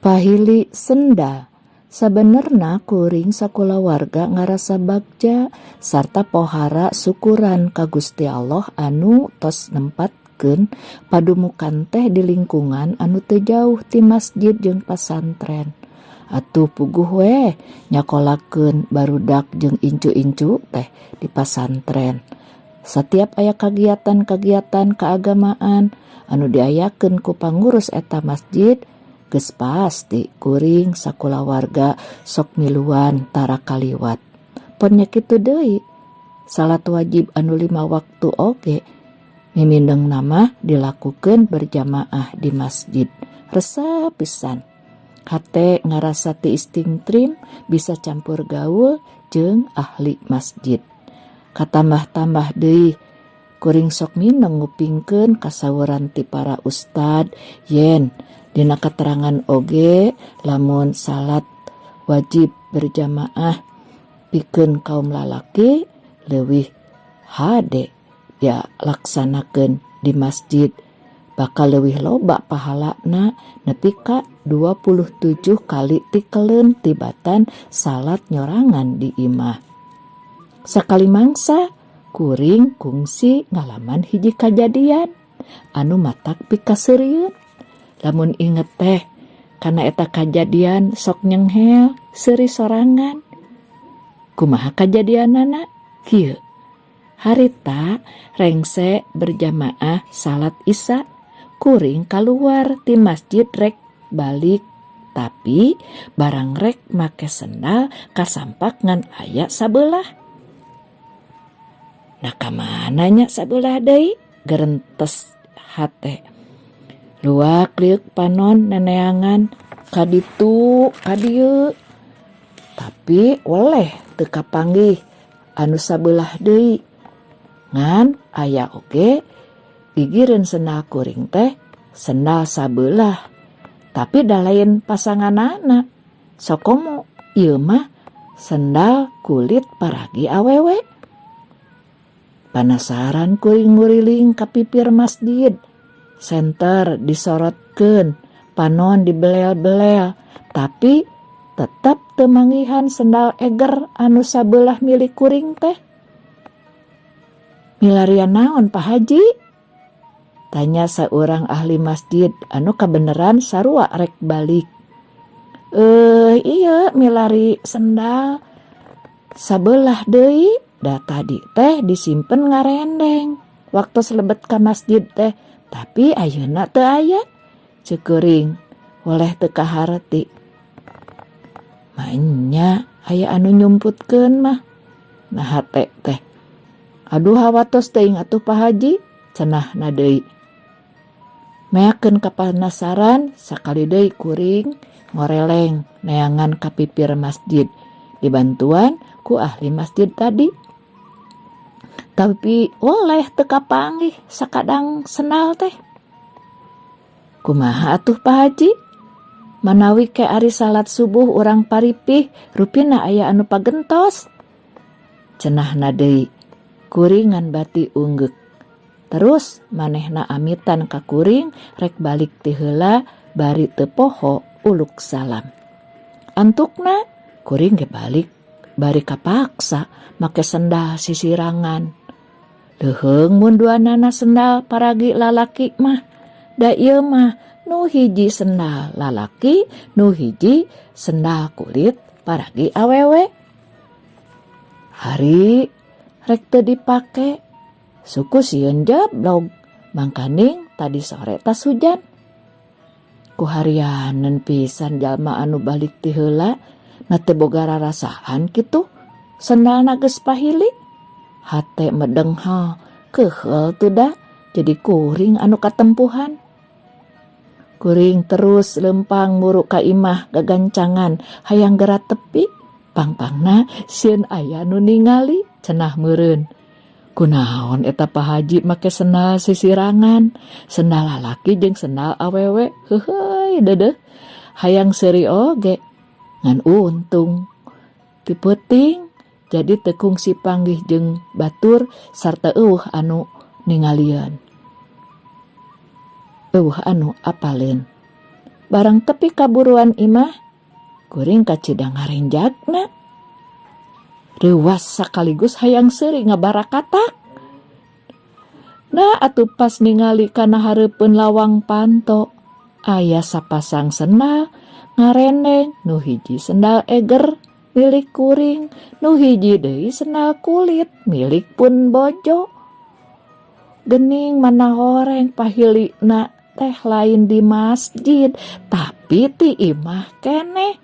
Pahili senda. Sabenerna kuring sakulawarga ngarasa bagja sarta pohara syukuran ka Gusti Allah anu tos nempatkeun padumukan teh di lingkungan anu teu jauh ti masjid jeung pasantren. Atuh puguh we nyakolakeun barudak jeung incu-incu teh di pasantren. Setiap aya kagiatan-kagiatan keagamaan anu diayakeun ku pangurus eta masjid, geus pasti kuring sakulawarga sok miluan tara kaliwat. Pon nya kitu deui, salat wajib anu 5 waktu oge mimindeng nama dilakukeun berjamaah di masjid. Resep pisan. Hate ngarasa ti istingtrim bisa campur gaul jeung ahli masjid. Katambah-tambah deui kuring sok mindeng ngupingkeun kasawuran ti para ustad yen dina keterangan oge lamun salat wajib berjamaah pikeun kaum lalaki leuwih hade ya laksanakeun di masjid bakal leuwih loba pahalana nepi ka 27 kali tikeleun tibatan salat nyorangan di imah. Sakali mangsa kuring kungsi ngalaman hiji kajadian anu matak pikaseurieun. Lamun inget teh kana eta kajadian sok nyenghel seuri sorangan. Kumaha kajadianana? Kieu. Harita rengse berjamaah salat Isya, kuring kaluar ti masjid rek balik, tapi barang rek make sendal kasampak ngan aya sabelah. Nah kamana nya sabelah deui? Gerentes hate. Luak liuk panon neneangan kaditu kadieu. Tapi oleh teu kapanggih anu sabelah deui. Ngan aya oge gigireun sendal kuring teh sendal sabelah. Tapi da lain pasanganana. Sokomo ieu mah sendal kulit paragi awewe. Panasaran kuring nguriling ka pipir masjid. Senter disorotkeun, panon dibelel-belel, tapi tetap teu manggihan sendal eger anu sabelah milik kuring teh. Milarian naon Pak Haji? Tanya seorang ahli masjid anu kabeneran sarua rek balik. Iya milari sendal sabelah deui, da tadi teh disimpen ngarendeng waktu selebet ka masjid teh. Tapi ayeuna teu aya, ceuk kuring, oleh teu kaharti. Mainnya aya anu nyumputkeun mah. Nah hate teh. Aduh hawatos teuing atuh Pak Haji, cenahna deui. Meakeun kapanasaran sakali deui kuring ngoreleng neangan ka pipir masjid dibantuan ku ahli masjid tadi. Tapi oleh teu kapanggih sakadang sendal teh. Kumaha atuh Pak Haji? Manawi ke ari salat subuh urang paripih rupina aya anu pagentos. Cenahna deui kuring ngan bati unggeuk. Terus manehna amitan ka kuring rek balik ti heula bari teu poho uluk salam. Antukna kuring ge balik bari kapaksa make sendal sisirangan. Leuheung mun duanana sendal paragi lalaki mah. Da ieu mah nu hiji sendal lalaki, nu hiji sendal kulit paragi awewe. Hari rek teu dipake, suku sieun jablog, mangkaning tadi sore tas hujan. Kuharianeun pisan jalma anu balik ti heula, na teu boga rarasaan kitu. Sendalna geus pahili. Hate medeng keheul tuh dah jadi kuring anu katempuhan. Kuring terus lempang muru ka imah gagancangan hayang gerak tepi. Pangpangna sieun aya nu ningali cenah meureun. Kunaon eta Pak Haji make sendal sisirangan, sendal lalaki jeung sendal awewe. Heuheuy deudeuh hayang seuri oge. Ngan untung ti peuting jadi teu kungsi panggih jeung batur sarta eueuh anu ningalieun. Eueuh anu apaleun. Barang tepi kaburuan imah, kuring kacidang ngarenjagna. Reuas sakaligus hayang seuri ngabarakatak. Nah atuh pas ningali kana hareupeun lawang panto, aya sapasang sendal ngarendeng, nu hiji sendal eger milik kuring, nu hiji deui sendal kulit milik pun bojo. Gening mana horeng pahilina teh lain di masjid, tapi ti imah keneh.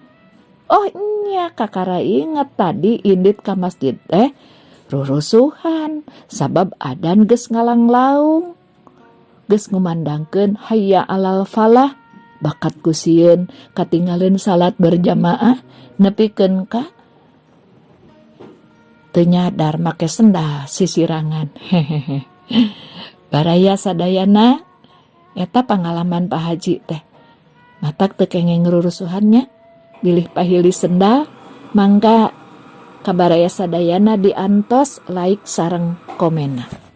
Oh nya kakara inget tadi indit ka masjid teh rurusuhan sabab adan geus ngalang-laung. Geus ngumandangkeun hayya alal falah, bakat kusieun katinggalin salat berjamaah nepikeun ka teu nyadar make sendal sisirangan. Hehehe. Baraya sadayana eta pangalaman Pak Haji teh. Matak teu kenging rurusuhannya bilih pahili sendal, mangga kabaraya sadayana diantos like sareng komena.